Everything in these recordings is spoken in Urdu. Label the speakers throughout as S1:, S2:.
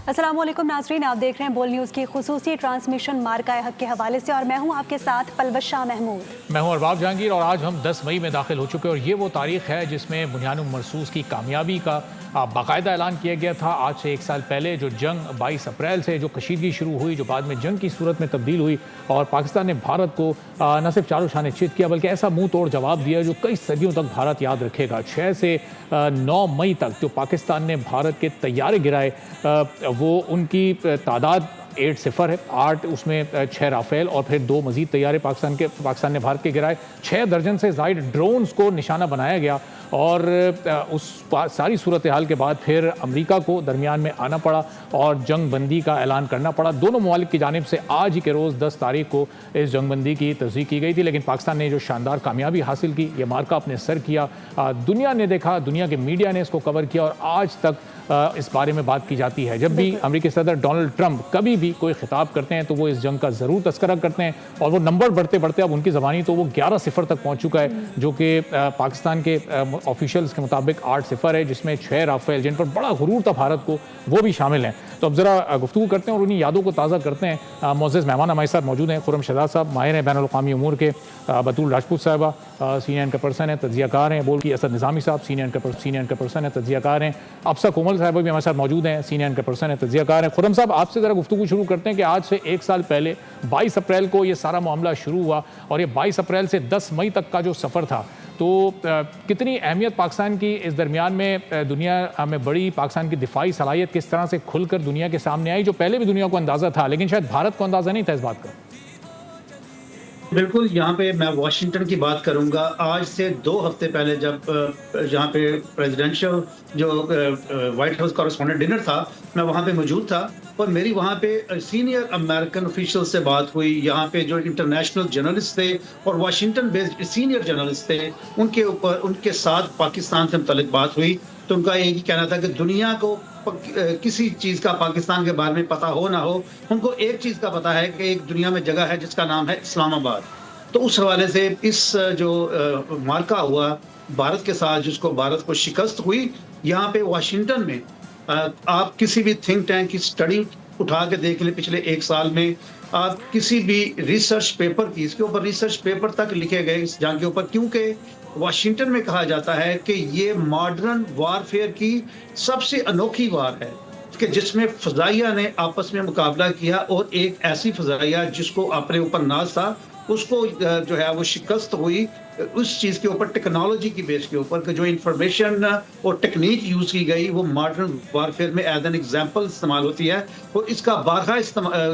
S1: السلام علیکم ناظرین، آپ دیکھ رہے ہیں بول نیوز کی خصوصی ٹرانسمیشن مارکہ حق کے حوالے سے، اور میں ہوں آپ کے ساتھ پلوش شاہ محمود۔
S2: میں ہوں ارباب جہانگیر، اور آج ہم 10 مئی میں داخل ہو چکے، اور یہ وہ تاریخ ہے جس میں بنیان مرصوص کی کامیابی کا باقاعدہ اعلان کیا گیا تھا۔ آج سے 1 سال پہلے جو جنگ 22 اپریل سے جو کشیدگی شروع ہوئی، جو بعد میں جنگ کی صورت میں تبدیل ہوئی، اور پاکستان نے بھارت کو نہ صرف چاروں شانے چت کیا بلکہ ایسا منہ توڑ جواب دیا جو کئی صدیوں تک بھارت یاد رکھے گا۔ 6 سے 9 مئی تک جو پاکستان نے بھارت کے طیارے گرائے، وہ ان کی تعداد 8 ہے، 8 اس میں 6 رافیل اور پھر 2 مزید طیارے پاکستان نے بھارت کے گرائے۔ 6 درجن سے زائد ڈرونز کو نشانہ بنایا گیا، اور اس ساری صورتحال کے بعد پھر امریکہ کو درمیان میں آنا پڑا اور جنگ بندی کا اعلان کرنا پڑا۔ دونوں ممالک کی جانب سے آج ہی کے روز 10 تاریخ کو اس جنگ بندی کی تصدیق کی گئی تھی، لیکن پاکستان نے جو شاندار کامیابی حاصل کی، یہ مارکہ اپنے سر کیا، دنیا نے دیکھا، دنیا کے میڈیا نے اس کو کور کیا، اور آج تک اس بارے میں بات کی جاتی ہے۔ جب بھی امریکی صدر ڈونلڈ ٹرمپ کبھی بھی کوئی خطاب کرتے ہیں تو وہ اس جنگ کا ضرور تذکرہ کرتے ہیں، اور وہ نمبر بڑھتے بڑھتے اب ان کی زبانی تو وہ 11-0 تک پہنچ چکا ہے، جو کہ پاکستان کے آفیشلز کے مطابق 8-0 ہے، جس میں 6 رافیل جن پر بڑا غرور تھا بھارت کو، وہ بھی شامل ہیں۔ تو اب ذرا گفتگو کرتے ہیں اور انہی یادوں کو تازہ کرتے ہیں۔ معزز مہمان ہمارے ساتھ موجود ہیں، خرم شہزاد صاحب ماہر ہیں بین الاقوامی امور کے، بطول راجپوت صاحبہ سینئر اینکر پرسن ہیں، تجزیہ کار ہیں، بول کی اسد نظامی صاحب سینئر اینکر پرسن ہیں، تجزیہ کار ہیں، افسا کومل صاحبہ بھی ہمارے ساتھ موجود ہیں، سینئر اینکر پرسن ہیں، تجزیہ کار ہیں۔ خرم صاحب، آپ سے ذرا گفتگو شروع کرتے ہیں کہ آج سے 1 سال پہلے 22 اپریل کو یہ سارا معاملہ شروع ہوا، اور یہ 22 اپریل سے 10 مئی تک کا جو سفر تھا، تو کتنی اہمیت پاکستان کی اس درمیان میں دنیا میں بڑی، پاکستان کی دفاعی صلاحیت کس طرح سے کھل کر دنیا کے سامنے آئی، جو پہلے بھی دنیا کو اندازہ تھا لیکن شاید بھارت کو اندازہ نہیں تھا اس بات کا؟
S3: بالکل، یہاں پہ میں واشنگٹن کی بات کروں گا۔ آج سے 2 ہفتے پہلے جب یہاں پہ پریزیڈنشل جو وائٹ ہاؤس کورسپونڈنٹ ڈنر تھا، میں وہاں پہ موجود تھا، اور میری وہاں پہ سینئر امریکن آفیشل سے بات ہوئی۔ یہاں پہ جو انٹرنیشنل جرنلسٹ تھے اور واشنگٹن بیسڈ سینئر جرنلسٹ تھے، ان کے ساتھ پاکستان سے متعلق بات ہوئی، تو ان کا یہی کہنا تھا کہ دنیا کو کسی چیز کا پاکستان کے بارے میں پتہ ہو نہ ہو، ان کو ایک چیز کا پتہ ہے کہ ایک دنیا میں جگہ ہے جس کا نام ہے اسلام آباد۔ تو اس حوالے سے اس جو مارکہ ہوا بھارت کے ساتھ، جس کو بھارت کو شکست ہوئی، یہاں پہ واشنگٹن میں آپ کسی بھی تھنک ٹینک کی اسٹڈی اٹھا کے دیکھ لیں، پچھلے 1 سال میں آپ کسی بھی ریسرچ پیپر کی، اس کے اوپر ریسرچ پیپر تک لکھے گئے اس جنگ کے اوپر، کیونکہ واشنگٹن میں کہا جاتا ہے کہ یہ ماڈرن وارفیئر کی سب سے انوکھی وار ہے، کہ جس میں فضائیہ نے آپس میں مقابلہ کیا، اور ایک ایسی فضائیہ جس کو اپنے اوپر ناز تھا، اس کو جو ہے وہ شکست ہوئی اس چیز کے اوپر، ٹیکنالوجی کی بیس کے اوپر، کہ جو انفارمیشن اور ٹیکنیک یوز کی گئی وہ ماڈرن وارفیئر میں ایز این ایگزامپل استعمال ہوتی ہے، اور اس کا بارہا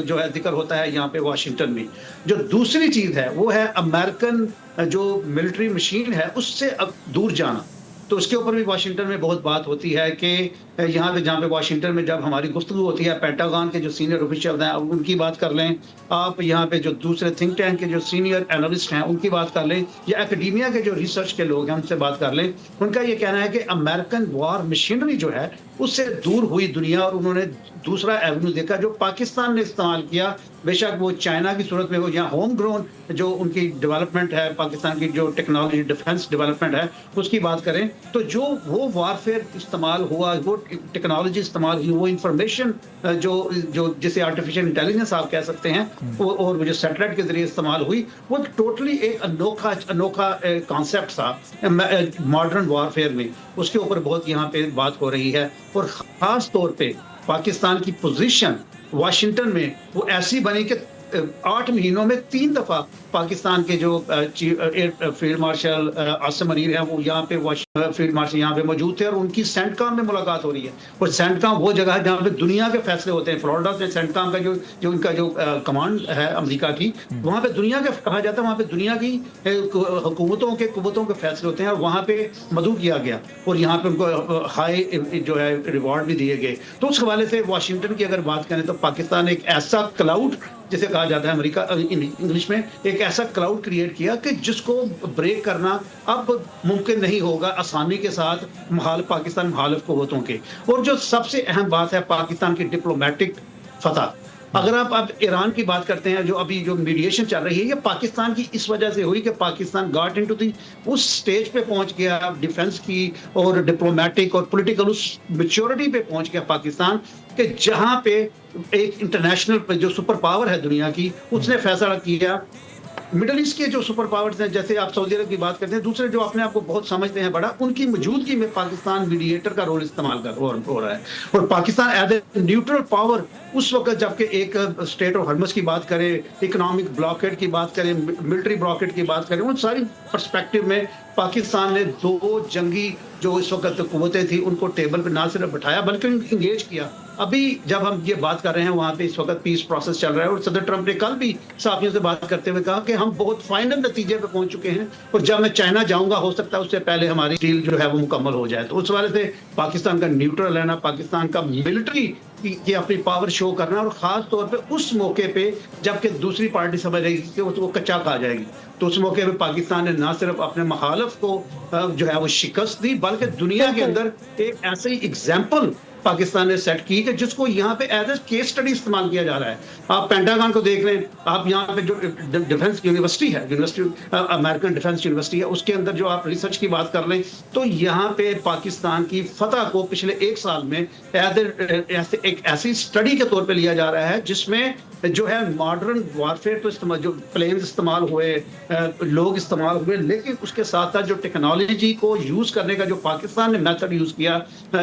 S3: جو ہے ذکر ہوتا ہے یہاں پہ واشنگٹن میں۔ جو دوسری چیز ہے وہ ہے امریکن جو ملٹری مشین ہے اس سے اب دور جانا، تو اس کے اوپر بھی واشنگٹن میں بہت بات ہوتی ہے کہ یہاں پہ جہاں پہ واشنگٹن میں جب ہماری گفتگو ہوتی ہے، پینٹاگون کے جو سینئر آفیشل ہیں ان کی بات کر لیں، آپ یہاں پہ جو دوسرے تھنک ٹینک کے جو سینئر اینالسٹ ہیں ان کی بات کر لیں، یا اکیڈیمیا کے جو ریسرچ کے لوگ ہیں ان سے بات کر لیں، ان کا یہ کہنا ہے کہ امریکن وار مشینری جو ہے اس سے دور ہوئی دنیا، اور انہوں نے دوسرا ایونیو دیکھا جو پاکستان نے استعمال کیا، بے شک وہ چائنا کی صورت میں ہو یا ہوم گرون جو ان کی ڈیولپمنٹ ہے، پاکستان کی جو ٹیکنالوجی ڈیفنس ڈیولپمنٹ ہے اس کی بات کریں، تو جو وہ وارفیئر استعمال ہوا، وہ ٹیکنالوجی استعمال ہوئی، وہ انفارمیشن جو جسے آرٹیفیشل انٹیلیجنس آپ کہہ سکتے ہیں، اور جو سیٹلائٹ کے ذریعے استعمال ہوئی، وہ ٹوٹلی ایک انوکھا کانسیپٹ تھا ماڈرن وارفیئر میں۔ اس کے اوپر بہت یہاں پہ بات ہو رہی ہے، اور خاص طور پہ پاکستان کی پوزیشن واشنگٹن میں وہ ایسی بنی کہ 8 مہینوں میں 3 دفعہ پاکستان کے جو فیلڈ مارشل عاصم منیر ہیں وہ یہاں پہ فیلڈ مارشل یہاں پہ موجود تھے، اور ان کی سینٹ کام میں ملاقات ہو رہی ہے، اور سینٹ کام وہ جگہ ہے جہاں پہ دنیا کے فیصلے ہوتے ہیں۔ فلوریڈا سے سینٹ کام کا جو ان کا جو کمانڈ ہے امریکہ کی، وہاں پہ دنیا کے کہا جاتا ہے، وہاں پہ دنیا کی حکومتوں کے قوتوں کے فیصلے ہوتے ہیں، اور وہاں پہ مدعو کیا گیا، اور یہاں پہ ان کو ہائی جو ہے ریوارڈ بھی دیے گئے۔ تو اس حوالے سے واشنگٹن کی اگر بات کریں تو پاکستان ایک ایسا کلاؤڈ جسے کہا جاتا ہے امریکہ انگلش میں، ایک ایسا کلاؤڈ کریٹ کیا کہ جس کو بریک کرنا اب ممکن نہیں ہوگا آسانی کے ساتھ پاکستان مخالف قوتوں کے۔ اور جو سب سے اہم بات ہے پاکستان کی ڈپلومیٹک فتح، اگر آپ اب ایران کی بات کرتے ہیں، جو ابھی جو میڈیشن چل رہی ہے، یہ پاکستان کی اس وجہ سے ہوئی کہ پاکستان گاٹ انٹو دی اس سٹیج پہ پہنچ گیا ڈیفنس کی اور ڈپلومیٹک اور پولیٹیکل اس میچورٹی پہ پہنچ گیا پاکستان، کہ جہاں پہ ایک انٹرنیشنل جو سپر پاور ہے دنیا کی اس نے فیصلہ کیا مڈل ایسٹ کے جو سپر پاورز ہیں جیسے آپ سعودی عرب کی بات کرتے ہیں دوسرے جو اپنے آپ کو بہت سمجھتے ہیں بڑا ان کی موجودگی میں پاکستان میڈیٹر کا رول استعمال ہو رہا ہے اور Pakistan as a neutral power اس وقت جب کہ ایک اسٹیٹ آف ہرمز کی بات کریں اکنامک بلاکیڈ کی بات کریں ملٹری بلاکیڈ کی بات کریں ان ساری پرسپیکٹو میں پاکستان نے 2 جنگی جو اس وقت قوتیں تھیں ان کو ٹیبل پہ نہ صرف بٹھایا بلکہ انگیج کیا. ابھی جب ہم یہ بات کر رہے ہیں وہاں پہ اس وقت پیس پروسیس چل رہا ہے اور صدر ٹرمپ نے کل بھی صحافیوں سے بات کرتے ہوئے کہا کہ ہم بہت فائنل نتیجے پہ پہنچ چکے ہیں اور جب میں چائنا جاؤں گا ہو سکتا ہے اس سے پہلے ہماری ڈیل جو ہے وہ مکمل ہو جائے. تو اس والے سے پاکستان کا نیوٹرل رہنا پاکستان کا ملٹری کی اپنی پاور شو کرنا اور خاص طور پہ اس موقع پہ جبکہ دوسری پارٹی سمجھ رہی کہ وہ کچا کھا جائے گی تو اس موقع پہ پاکستان نے نہ صرف اپنے مخالف کو جو ہے وہ شکست دی بلکہ دنیا کے اندر ایک ایسی ایگزامپل پاکستان نے سیٹ کی کہ جس کو یہاں پہ ایز اے کیس اسٹڈی استعمال کیا جا رہا ہے. آپ پینٹاگون کو دیکھ لیں آپ یہاں پہ جو ڈیفنس یونیورسٹی ہے یونیورسٹی امریکن ڈیفنس یونیورسٹی ہے اس کے اندر جو آپ ریسرچ کی بات کر لیں تو یہاں پہ پاکستان کی فتح کو پچھلے 1 سال میں ایک ایسی اسٹڈی کے طور پہ لیا جا رہا ہے جس میں جو ہے ماڈرن وارفیئر تو استعمال جو پلینز استعمال ہوئے لوگ استعمال ہوئے لیکن اس کے ساتھ ساتھ جو ٹیکنالوجی کو یوز کرنے کا جو پاکستان نے میتھڈ یوز کیا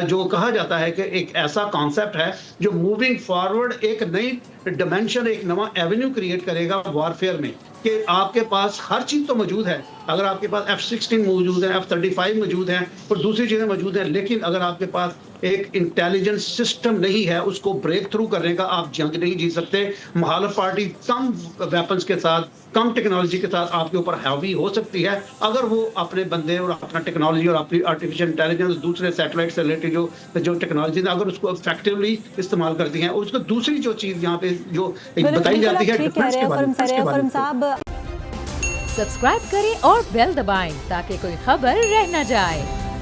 S3: جو کہا جاتا ہے کہ ایک ایسا کانسیپٹ ہے جو موونگ فارورڈ ایک نئی ڈیمینشن ایک نواں ایونیو کریٹ کرے گا وارفیئر میں کہ آپ کے پاس ہر چیز تو موجود ہے. اگر آپ کے پاس F-16 موجود ہے F-35 موجود ہیں اور دوسری چیزیں موجود ہیں لیکن اگر آپ کے پاس ایک انٹیلیجنس سسٹم نہیں ہے اس کو بریک تھرو کرنے کا آپ جنگ نہیں جیت سکتے. مخالف پارٹی کم ویپنز کے ساتھ کم ٹیکنالوجی کے ساتھ آپ کے اوپر ہیوی ہو سکتی ہے اگر وہ اپنے بندے اور اپنا ٹیکنالوجی اور اپنی آرٹیفیشل انٹیلیجنس دوسرے سیٹلائٹ سے ریلیٹڈ جو ٹیکنالوجی ہے اگر اس کو افیکٹولی استعمال کرتی ہیں اور اس کو دوسری جو چیز یہاں پہ جو بتائی جاتی ہے ڈیفنس کے بارے میں.
S4: سبسکرائب کریں اور بیل دبائیں تاکہ کوئی خبر رہ نہ جائے.